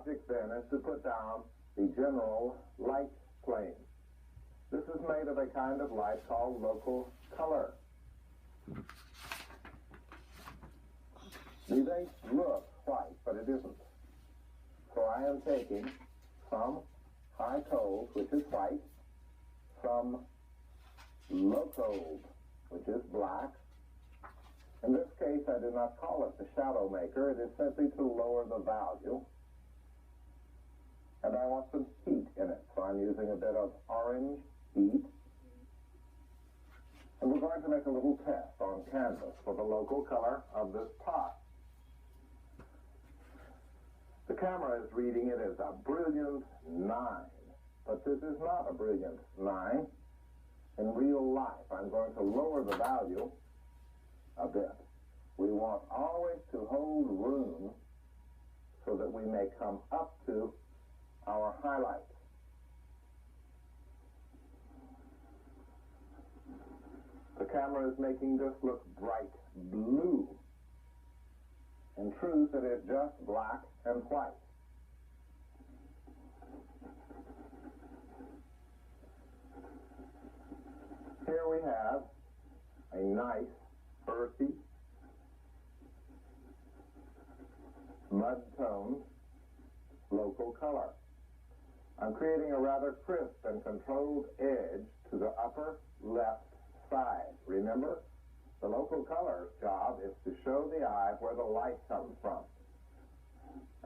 object then is to put down the general light plane. This is made of a kind of light called local color. The base looks white, but it isn't. So I am taking some high cold, which is white, some low cold, which is black. In this case, I do not call it the shadow maker. It is simply to lower the value. And I want some heat in it, so I'm using a bit of orange heat. And we're going to make a little test on canvas for the local color of this pot. The camera is reading it as a brilliant 9, but this is not a brilliant 9. In real life, I'm going to lower the value a bit. We want always to hold room so that we may come up to our highlights. The camera is making this look bright blue. In truth, it is just black and white. Here we have a nice, earthy, mud-toned local color. I'm creating a rather crisp and controlled edge to the upper left side. Remember, the local color's job is to show the eye where the light comes from.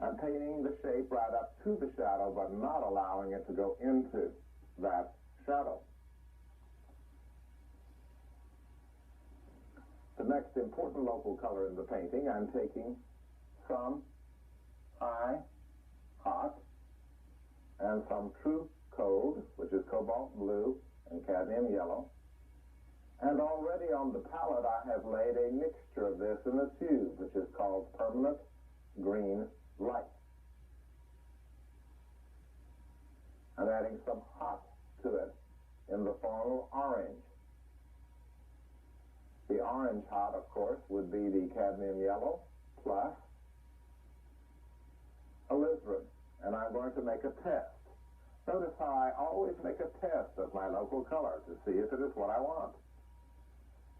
I'm painting the shape right up to the shadow, but not allowing it to go into that shadow. The next important local color in the painting, I'm taking some high hot and some true cold, which is cobalt blue and cadmium yellow. And already on the palette I have laid a mixture of this in a tube, which is called permanent green light. I'm adding some hot to it in the form of orange. The orange hot, of course, would be the cadmium yellow plus alizarin. And I'm going to make a test. Notice how I always make a test of my local color to see if it is what I want.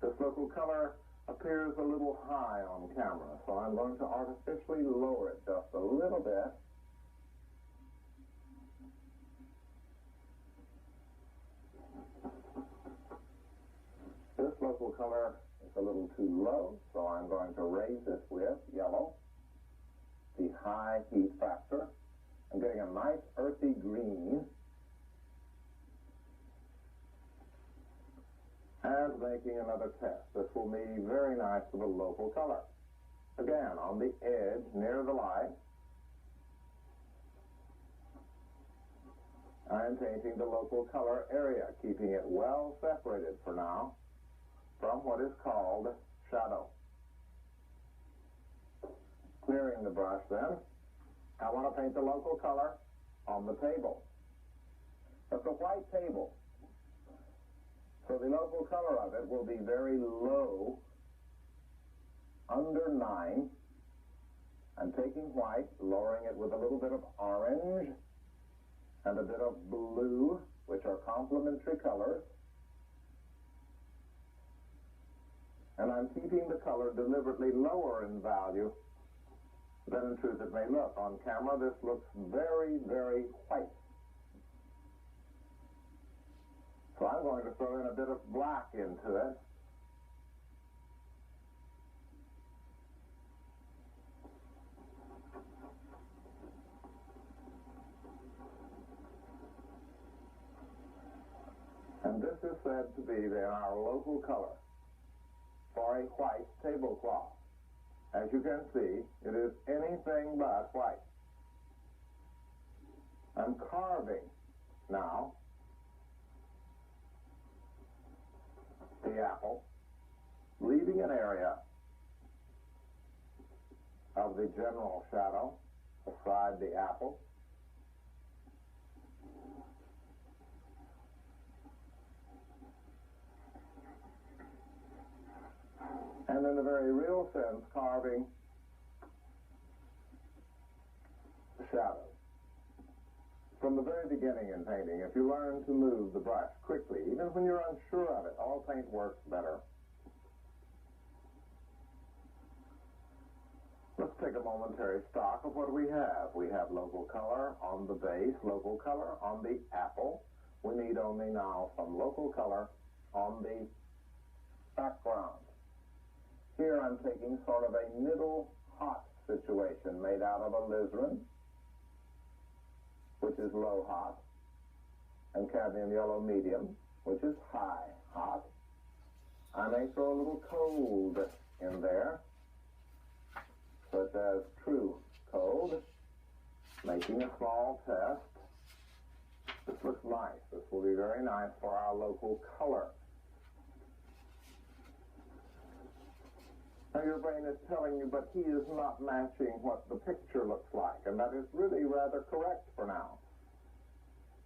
This local color appears a little high on camera, so I'm going to artificially lower it just a little bit. This local color is a little too low, so I'm going to raise it with yellow, the high heat factor. I'm getting a nice earthy green and making another test. This will be very nice with a local color. Again, on the edge near the light, I'm painting the local color area, keeping it well separated for now from what is called shadow. Clearing the brush then, I want to paint the local color on the table. It's a white table, so the local color of it will be very low, under 9. I'm taking white, lowering it with a little bit of orange and a bit of blue, which are complementary colors. And I'm keeping the color deliberately lower in value than in truth it may look. On camera, this looks very, very white. So I'm going to throw in a bit of black into it. And this is said to be then our local color for a white tablecloth. As you can see, it is anything but white. I'm carving now the apple, leaving an area of the general shadow beside the apple. And in a very real sense, carving the shadows. From the very beginning in painting, if you learn to move the brush quickly, even when you're unsure of it, all paint works better. Let's take a momentary stock of what we have. We have local color on the base, local color on the apple. We need only now some local color on the background. Here I'm taking sort of a middle hot situation made out of alizarin, which is low hot, and cadmium yellow medium, which is high hot. I may throw a little cold in there, such as true cold, making a small test. This looks nice. This will be very nice for our local color. Now your brain is telling you, but he is not matching what the picture looks like, and that is really rather correct for now.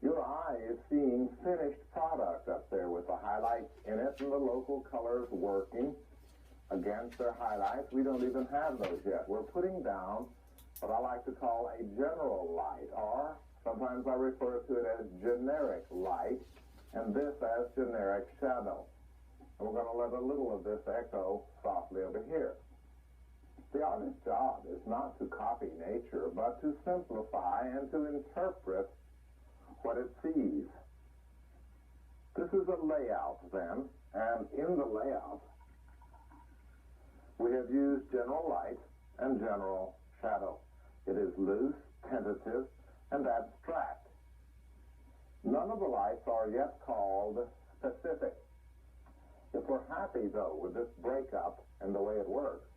Your eye is seeing finished product up there with the highlights in it and the local colors working against their highlights. We don't even have those yet. We're putting down what I like to call a general light, or sometimes I refer to it as generic light, and this as generic shadow. And we're going to let a little of this echo softly over here. The artist's job is not to copy nature, but to simplify and to interpret what it sees. This is a layout then, and in the layout, we have used general light and general shadow. It is loose, tentative, and abstract. None of the lights are yet called specific. If we're happy, though, with this breakup and the way it works,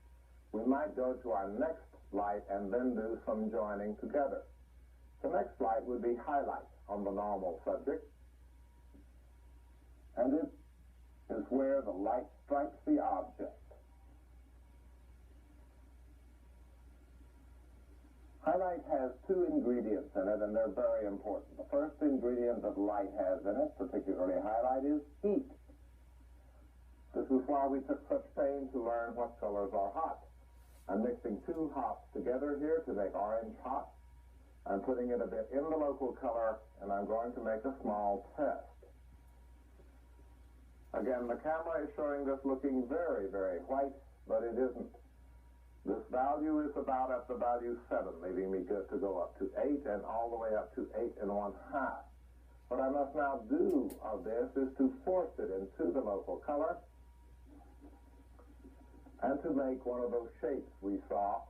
we might go to our next light and then do some joining together. The next light would be highlight on the normal subject, and it is where the light strikes the object. Highlight has two ingredients in it, and they're very important. The first ingredient that light has in it, particularly highlight, is heat. This is why we took such pains to learn what colors are hot. I'm mixing two hops together here to make orange hot. I'm putting it a bit in the local color, and I'm going to make a small test. Again, the camera is showing this looking very, very white, but it isn't. This value is about at the value 7, leaving me good to go up to 8 and all the way up to 8 1/2. What I must now do of this is to force it into the local color and to make one of those shapes we saw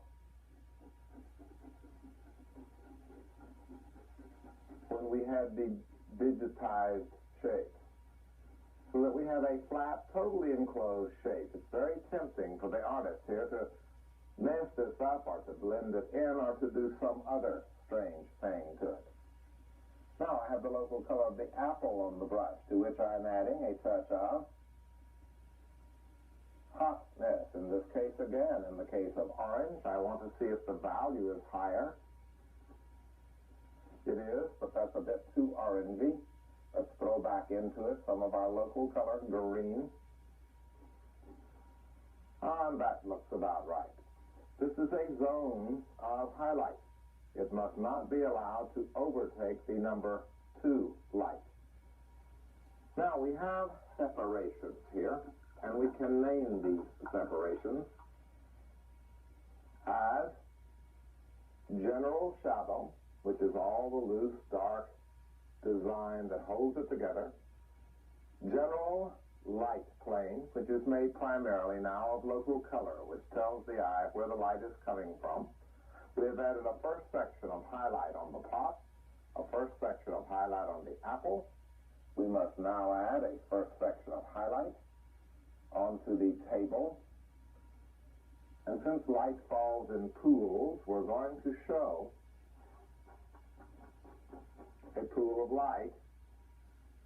when we had the digitized shape, so that we have a flat, totally enclosed shape. It's very tempting for the artist here to mess this up or to blend it in or to do some other strange thing to it. Now I have the local color of the apple on the brush, to which I'm adding a touch of hotness. In this case again, in the case of orange, I want to see if the value is higher. It is, but that's a bit too orangey. Let's throw back into it some of our local color, green. And that looks about right. This is a zone of highlight. It must not be allowed to overtake the number 2 light. Now we have separations here, and we can name these separations as general shadow, which is all the loose, dark design that holds it together. General light plane, which is made primarily now of local color, which tells the eye where the light is coming from. We have added a first section of highlight on the pot, a first section of highlight on the apple. We must now add a first section of highlight onto the table. And since light falls in pools, we're going to show a pool of light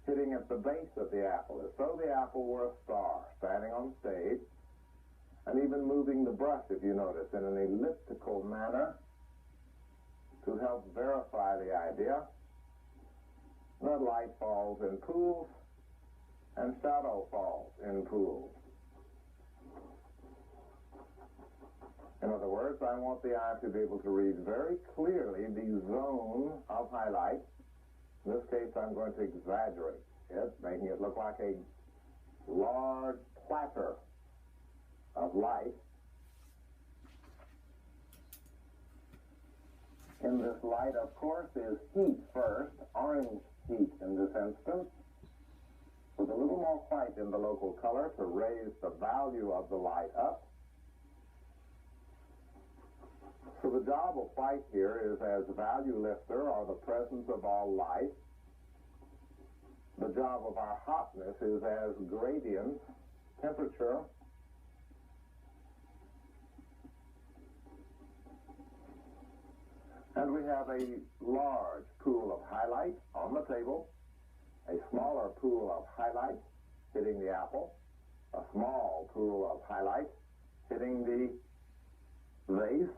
hitting at the base of the apple, as though the apple were a star standing on stage, and even moving the brush, if you notice, in an elliptical manner to help verify the idea that light falls in pools and shadow falls in pools. In other words, I want the eye to be able to read very clearly the zone of highlight In this case, I'm going to exaggerate it, making it look like a large platter of light. In this light, of course, is heat first, orange heat in this instance, with a little more white in the local color to raise the value of the light up. So the job of white here is as value lifter, or the presence of all light. The job of our hotness is as gradient, temperature. And we have a large pool of highlight on the table, a smaller pool of highlight hitting the apple, a small pool of highlight hitting the vase,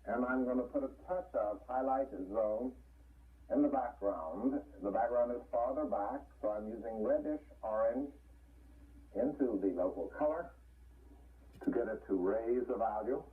and I'm going to put a touch of highlight zone in the background. The background is farther back, so I'm using reddish orange into the local color to get it to raise the value.